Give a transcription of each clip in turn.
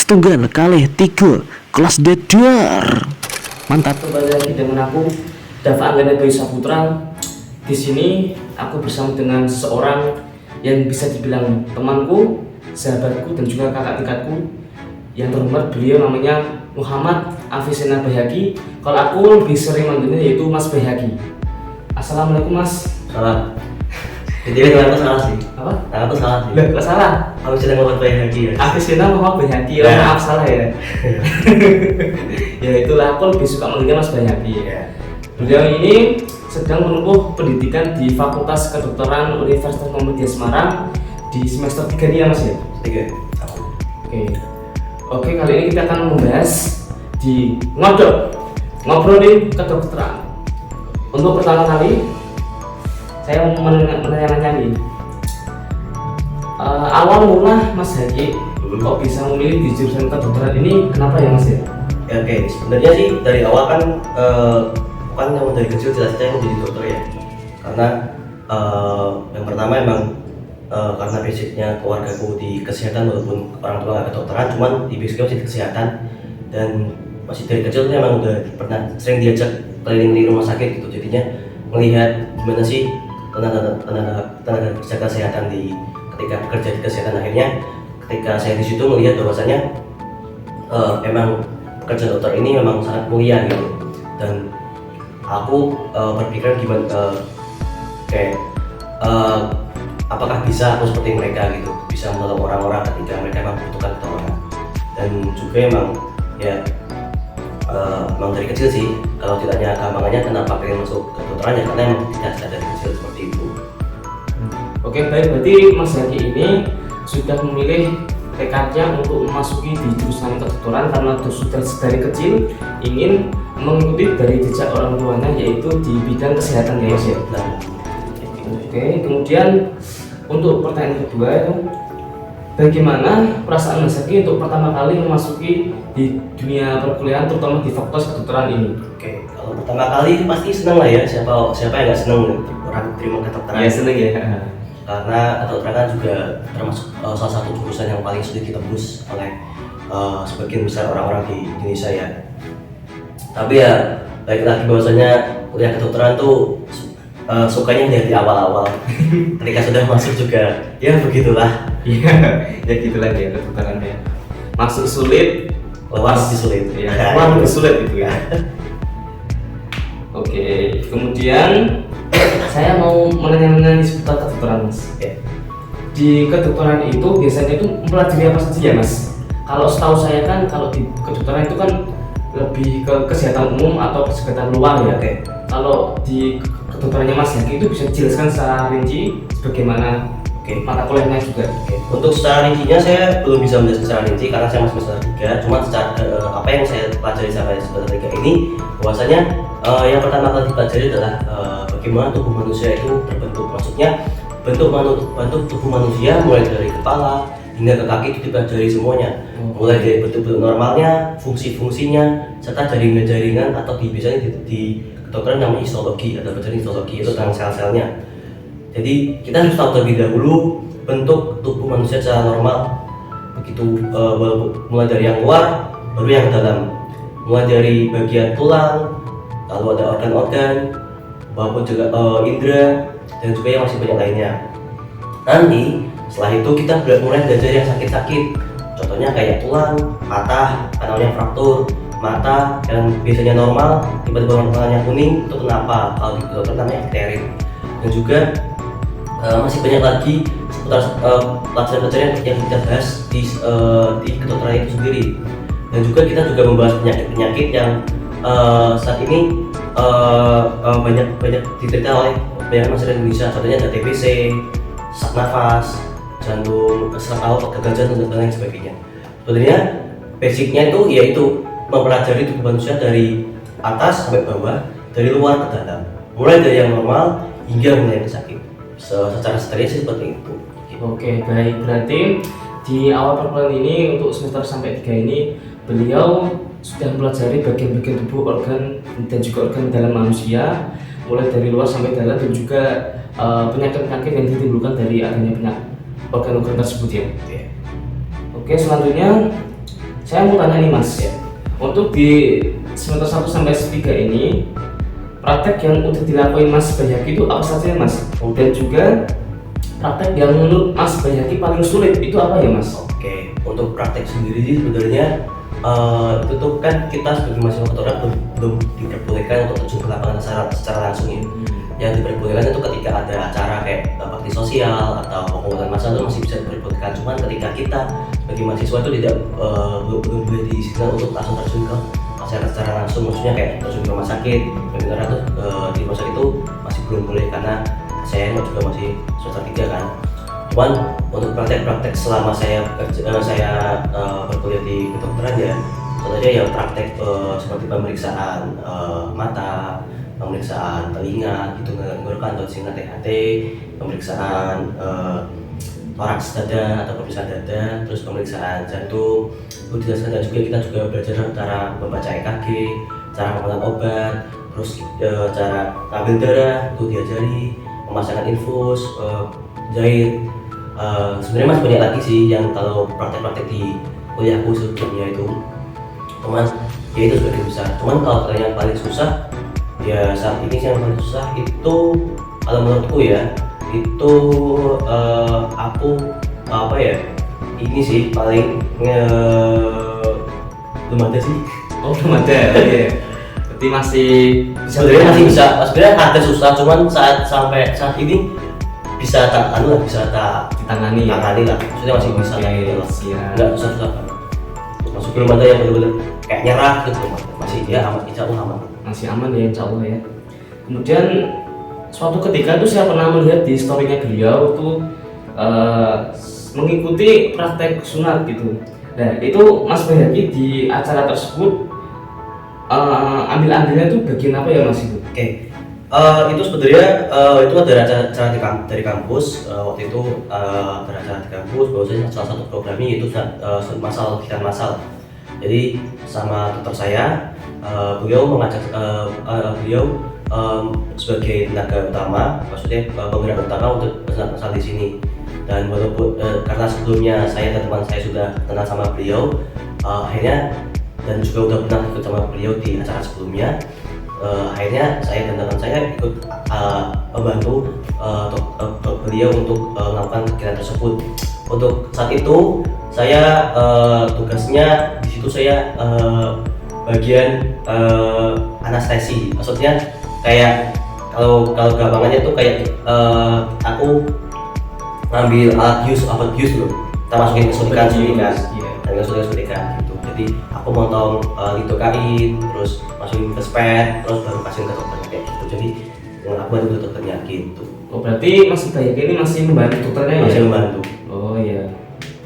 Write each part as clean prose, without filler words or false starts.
setunggal kalih 3 kelas dedar. Mantap. Kembali lagi dengan aku Dava Anggana Dwi Saputra. Di sini aku bersama dengan seseorang yang bisa dibilang temanku, sahabatku dan juga kakak tingkatku. Yang terhormat beliau namanya Muhammad Afisena Bayhaqi. Kalau aku lebih sering manggilnya yaitu Mas Bayhaqi. Assalamualaikum Mas. Salah. Jadi aku salah sih. Apa? Aku salah sih. Lah, kok salah? Aku sedang ngomong Bayhaqi ya. Afisena Muhammad Bayhaqi. Oh, Ya. maaf salah ya. Ya itulah, aku lebih suka manggilnya Mas Bayhaqi. Ya. Beliau ini sedang menempuh pendidikan di Fakultas Kedokteran Universitas Muhammadiyah Semarang di semester 3 ini ya Mas ya? 3. Oke, kali ini kita akan membahas di ngobrolin kedokteran. Untuk pertama kali saya mau menanya nih, awal mula Mas Haki kok bisa memilih di jurusan kedokteran ini, kenapa ya Mas ya? Ya, oke. Sebenarnya sih dari awal kan kan yang dari kecil cita-cita mau jadi dokter ya. Karena yang pertama emang karena basicnya keluargaku di kesehatan, walaupun orang tua nggak kedokteran, cuman di basicnya masih di kesehatan. Dan masih dari kecil tuh emang udah pernah sering diajak keliling di rumah sakit gitu, jadinya melihat gimana sih tenaga kerja kesehatan di ketika bekerja di kesehatan. Akhirnya ketika saya di situ melihat bahwasanya emang pekerjaan dokter ini memang sangat mulia gitu. Dan aku berpikiran gimana apakah bisa aku seperti mereka gitu, bisa menolong orang-orang ketika mereka memang membutuhkan pertolongan. Dan juga emang ya emang dari kecil sih, kalau ditanya gampangannya kenapa pengen masuk kedokteran ya karena emang tidak dari kecil seperti itu. Oke, baik, berarti Mas Haki ini sudah memilih tekadnya untuk memasuki di jurusan kedokteran karena sudah dari kecil ingin mengikuti dari jejak orang tuanya, yaitu di bidang kesehatan ya Mas ya. Nah, Oke, kemudian untuk pertanyaan kedua itu, bagaimana perasaan Mas Haki untuk pertama kali memasuki di dunia perkuliahan terutama di fakultas kedokteran ini? oke, kalau pertama kali pasti senang lah ya, siapa yang nggak senang orang terima kedokteran. Ya seneng ya. Karena kedokteran kan juga termasuk salah satu jurusan yang paling sulit ditembus oleh sebagian besar orang-orang di Indonesia ya. Tapi ya baik lagi bahwasanya kuliah kedokteran tuh sukanya dari awal-awal. Ketika sudah masuk juga ya begitulah. Iya, ya gitulah ya kedokteran ya. Masuk sulit, Lepas lebih sulit. ya, keluar lebih sulit gitu ya. Oke, kemudian saya mau menanya seputar kedokteran Mas. Oke. Di kedokteran itu biasanya itu mempelajari apa saja ya Mas? Kalau setahu saya kan kalau di kedokteran itu kan lebih ke kesehatan umum atau kesehatan luar ya. Oke. Kalau di kedokterannya Mas Haki itu bisa dijelaskan secara rinci bagaimana mata kuliahnya juga. Oke. Untuk secara rincinya saya belum bisa menjelaskan secara rinci karena saya masih semester 3. Cuma secara apa yang saya pelajari sampai semester 3 ini, bahwasanya yang pertama kali dipelajari adalah bagaimana tubuh manusia itu terbentuk. Maksudnya bentuk tubuh manusia mulai dari kepala hingga ke kaki itu dipelajari semuanya. Mulai dari bentuk normalnya, fungsi-fungsinya, serta jaringan-jaringan atau biasanya di kedokteran namanya histologi atau pelajaran histologi, itu tentang sel-selnya. Jadi kita harus tahu terlebih dahulu bentuk tubuh manusia secara normal, begitu mulai dari yang luar baru yang dalam, mulai dari bagian tulang, lalu ada organ-organ, maupun juga indera dan juga yang masih banyak lainnya. Nanti setelah itu kita mulai belajar yang sakit-sakit, contohnya kayak tulang patah, namanya fraktur, mata yang biasanya normal tiba-tiba warnanya kuning, itu kenapa? Kalau di dokter namanya icterin. Dan juga masih banyak lagi seputar pelajaran-pelajaran yang kita bahas di kedokteran itu sendiri. Dan juga kita juga membahas penyakit-penyakit yang saat ini banyak diterita oleh banyak masyarakat Indonesia. Contohnya ada TBC, sesak nafas, jantung, sesak awal, gagal jantung dan lain sebagainya. Sebenarnya basicnya itu yaitu mempelajari tubuh manusia dari atas sampai bawah, dari luar ke dalam, mulai dari yang normal hingga mulai yang sakit. Secara sederhana seperti itu. Oke, baik, berarti di awal perkuliahan ini untuk semester sampai 3 ini beliau sudah mempelajari bagian-bagian tubuh, organ dan juga organ dalam manusia, mulai dari luar sampai dalam, dan juga penyakit-penyakit yang ditimbulkan dari adanya organ-organ tersebut ya. Oke, selanjutnya saya mau tanya nih Mas ya, untuk di semester 1 sampai 3 ini praktek yang udah dilakuin Mas Bayaki itu apa saja Mas? Dan juga praktek yang menurut Mas Bayaki paling sulit itu apa ya Mas? Oke, untuk praktek sendiri sih sebenarnya itu tuh kan kita sebagai mahasiswa kedokteran belum diperbolehkan untuk terjun ke lapangan secara langsung ya. Yang diperbolehkan itu ketika ada acara kayak bakti sosial atau pengumpulan massa itu masih bisa diperbolehkan. Cuman ketika kita sebagai mahasiswa itu tidak belum boleh diizinkan untuk langsung terjun ke masyarakat secara langsung, maksudnya kayak terjun ke rumah sakit. Sebenarnya tuh di rumah sakit itu masih belum boleh karena saya juga masih semester 3 kan. Cuman untuk praktek-praktek selama saya berkuliah di kedokteran ya, contohnya yang praktek seperti pemeriksaan mata, pemeriksaan telinga, gitu tenggorokan atau singkat THT, pemeriksaan toraks dada atau pemeriksaan dada, terus pemeriksaan jantung, itu dijelaskan. Dan juga kita juga belajar cara membaca EKG, cara penggunaan obat, terus cara ambil darah itu diajari, memasangkan infus, jahit. Sebenarnya masih banyak lagi sih yang kalau praktek-praktek di kuliahku sebelumnya itu, cuman ya itu sebagian besar. Cuman kalau yang paling susah ya saat ini yang paling susah itu kalau menurutku ya itu aku apa ya, ini sih paling belum ada sih. Oh belum ada, ya. Berarti masih bisa. Sebenarnya masih bisa, sebenarnya ada susah, cuman sampai saat ini bisa tak ditangani lah, maksudnya masih bisa gitu loh. Enggak susah banget. Masuk belum ada yang benar-benar kayak nyerah gitu, masih ya aman, insya Allah aman. Masih aman ya insya Allah ya. Kemudian suatu ketika itu saya pernah melihat di story-nya beliau itu mengikuti praktek sunat gitu. Nah itu Mas Bayaki di acara tersebut ambil-ambilnya itu bagian apa ya Mas itu? Oke. Itu sebenarnya itu ada acara dari kampus. Waktu itu ada acara di kampus, bahwasanya salah satu programnya itu masal latihan masal. Jadi sama tutor saya, beliau mengajak beliau sebagai tenaga utama, maksudnya penggerak utama untuk bersenat masal di sini. Dan walaupun karena sebelumnya saya dan teman saya sudah kenal sama beliau, akhirnya dan juga udah pernah ikut sama beliau di acara sebelumnya. Akhirnya saya dan teman saya ikut membantu beliau untuk melakukan kegiatan tersebut. Untuk saat itu saya tugasnya di situ saya bagian anestesi, maksudnya kayak kalau gampangannya tuh kayak aku ngambil alat bius, loh, kita masukin ke suntikan dan suntikan gitu. Jadi aku motong gitu kain, terus masukin ke spet, terus baru kasihin ke dokternya kayak gitu. Jadi aku bantu dokternya gitu. Oh berarti Mas Bayaki ini masih membantu dokternya ya? Masih membantu. Oh iya.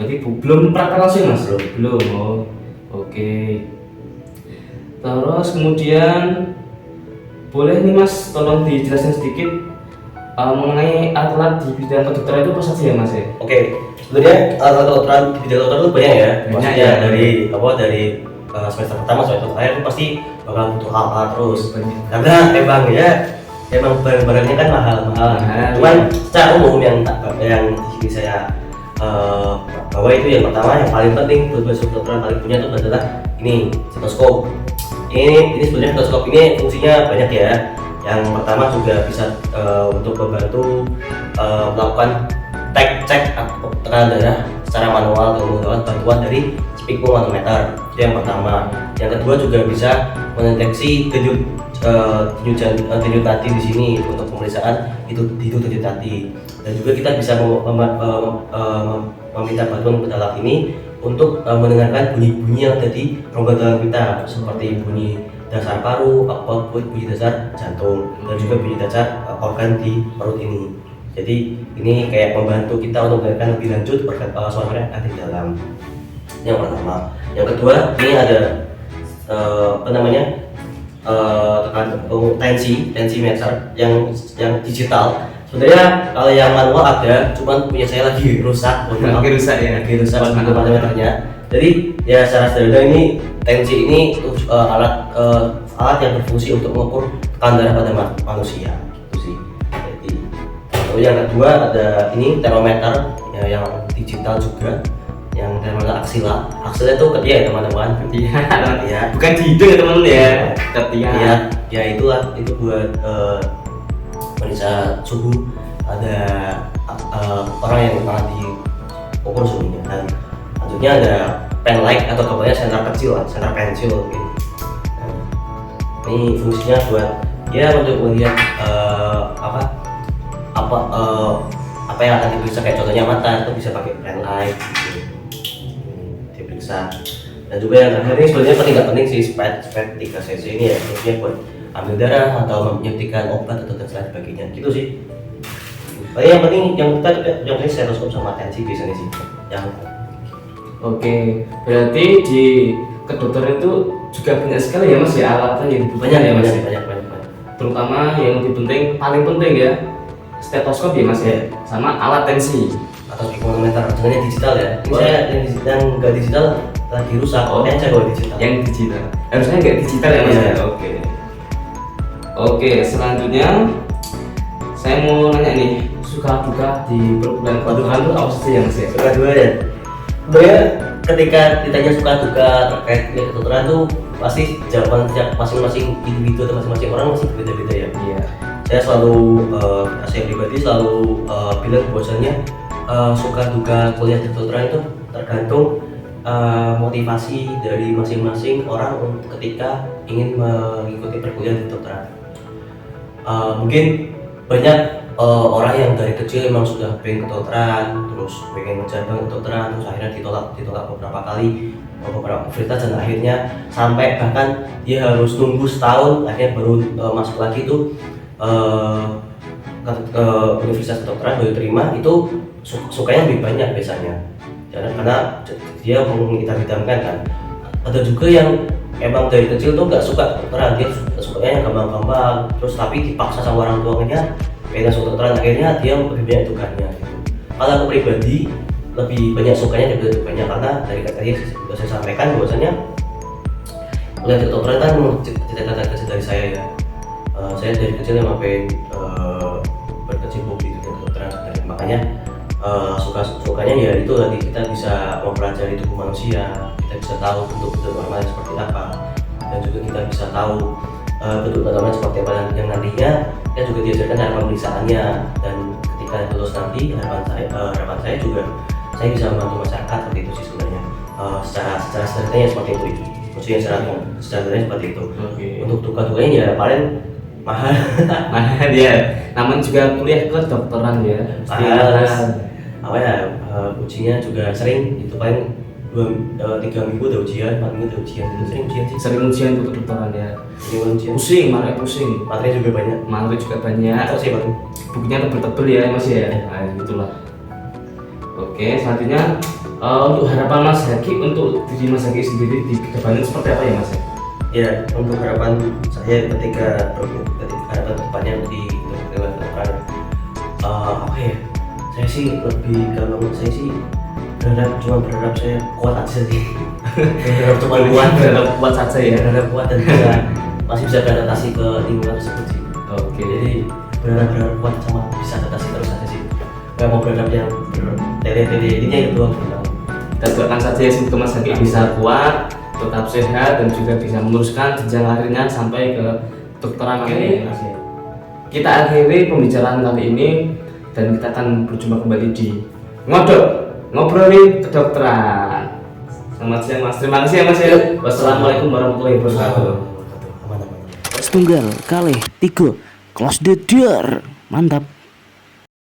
Berarti belum praktek langsung Mas? Belum. Oh oke. Terus kemudian boleh nih Mas tolong dijelaskan sedikit mengenai alat di bidang kedokteran itu apa saja ya Mas ya? Oke. Sebenarnya alat kedokteran di bidang kedokteran itu banyak ya. Maksudnya ya. dari semester pertama sampai semester akhir itu pasti bakal butuh alat terus. Banyak. Karena emang barang-barangnya kan mahal. Cuman secara umum yang di sini saya bawa itu yang pertama yang paling penting buat mahasiswa kedokteran paling punya itu adalah ini stetoskop. Ini sebenarnya stetoskop ini fungsinya banyak ya. Yang pertama juga bisa untuk membantu melakukan cek tekanan darah secara manual dengan menggunakan bantuan dari spirometer. Itu yang pertama. Yang kedua juga bisa mendeteksi denyut nadi di sini untuk pemeriksaan itu denyut nadi. Dan juga kita bisa meminta bantuan ke alat ini untuk mendengarkan bunyi-bunyi yang ada di rongga dalam kita, seperti bunyi dasar paru, bunyi dasar jantung, dan juga bunyi dasar organ di perut ini. Jadi ini kayak membantu kita untuk mendengarkan lebih lanjut suara yang ada di dalam. Yang pertama. Yang kedua, ini ada tensi meter yang digital. Sebenarnya kalau yang manual ada, cuman punya saya lagi rusak. Lagi rusak meternya. Jadi ya secara sederhana ini tensi ini alat yang berfungsi untuk mengukur tekanan darah pada manusia. Yang kedua ada ini termometer ya, yang digital juga, yang terminal aksila itu ketiak ya teman-teman. Ketiak. Ya, Bukan di hidung ya teman-teman ya. Ketiak. ya, ya itulah, itu buat periksa suhu. Ada orang yang pernah diukur suhunya, dan selanjutnya ada pen light atau gambarnya senter kecil lah, senter pensil gitu. Ini fungsinya buat ya untuk melihat apa yang akan diperiksa, kayak contohnya mata itu bisa pakai pen light gitu, diperiksa. Dan juga yang terakhir ini sebenarnya penting nggak penting sih, spet 3cc ini ya, fungsinya buat ambil darah atau menyuntikkan obat atau dan sebagainya gitu sih. Tapi yang penting yang penting stetoskop sama tensi biasanya sih yang. Oke, berarti di kedokteran itu juga banyak sekali ya mas ya alatnya yang dibutuhkan ya mas. Banyak. Terutama yang lebih penting, paling penting ya stetoskop ya mas ya, sama alat tensi atau pikometer sebenarnya digital ya. Ini Oh. saya yang nggak digital lagi rusak, makanya saya bawa digital. yang digital. Harusnya nggak digital ya mas Iya. ya. Oke, selanjutnya saya mau nanya nih, suka duka di perkuliahan kedokteran itu apa sih ya mas ya? Suka dua ya. Sebenarnya ketika ditanya suka duka terkait dengan kedokteran tuh pasti jawaban setiap masing-masing individu atau masing-masing orang masih berbeda-beda ya. Iya. Saya selalu saya pribadi selalu bilang bahwasanya suka duka kuliah di kedokteran itu tergantung motivasi dari masing-masing orang ketika ingin mengikuti perkuliahan di kedokteran. Mungkin banyak orang yang dari kecil memang sudah pengen kedokteran, terus pengen menjabang kedokteran, terus akhirnya ditolak beberapa kali beberapa universitas, dan akhirnya sampai bahkan dia harus nunggu setahun akhirnya baru masuk lagi tuh ke universitas kedokteran baru terima. Itu sukanya lebih banyak biasanya karena dia mengidam-idamkan kan. Ada juga yang emang dari kecil tuh nggak suka kedokteran, dia sukanya yang gampang-gampang, terus tapi dipaksa sama orang tuanya pengen masuk kedokteran, akhirnya dia lebih banyak dukanya gitu. Kalau aku pribadi lebih banyak sukanya daripada dukanya, karena dari tadi sudah saya sampaikan bahwasanya kuliah kedokteran kan cita-cita kecil dari saya ya. Saya dari kecil memang pengen berkecimpung di dunia kedokteran sebenarnya, makanya sukanya ya itu nanti kita bisa mempelajari tubuh manusia, kita bisa tahu bentuk-bentuk normalnya seperti apa, dan juga kita bisa tahu bentuk normalnya seperti apa, yang nantinya kita juga diajarkan cara pemeriksaannya, dan ketika lulus nanti harapan saya juga saya bisa membantu masyarakat seperti itu sih sebenarnya. Secara sederhananya seperti itu, maksudnya secara sederhananya seperti itu. Untuk duka-dukanya ya paling mahal. Mahal ya, namanya juga kuliah kedokteran ya. Mahal. Apa ya, ujinya juga sering, itu paling 3 minggu ada ujian, 4 minggu ada ujian, itu sering ujian sih. Sering ujian untuk kedokteran ya. Sering ujian. Pusing, marah pusing. Materi juga banyak. Materi juga banyak. Atau sih bang. Bukunya tebel-tebel ya mas ya. Nah gitulah. Oke, selanjutnya untuk harapan Mas Haki, untuk diri Mas Haki sendiri di kedepannya seperti apa ya Mas? Ya, untuk harapan saya ketika harapan depannya di kedokteran, apa ya? Saya sih lebih, kalau saya sih berharap saya kuat aja sih. Berharap cuma Kuat saja ya. berharap kuat dan masih bisa beradaptasi ke lingkungan tersebut sih. Oke. Jadi berharap kuat sama bisa adaptasi terus aja sih. Gak mau berharap yang tele ininya itu doang. Kita doakan saja ya semoga Mas Haki bisa kuat, tetap sehat, dan juga bisa meneruskan jenjang karirnya sampai ke kedokteran. Oke. Kita akhiri pembicaraan kali ini dan kita akan berjumpa kembali di ngobrolin kedokteran. Selamat siang Mas, terima kasih ya Mas ya. Wassalamualaikum warahmatullahi wabarakatuh. Aman. Setunggal kalih 3 close the door. Mantap.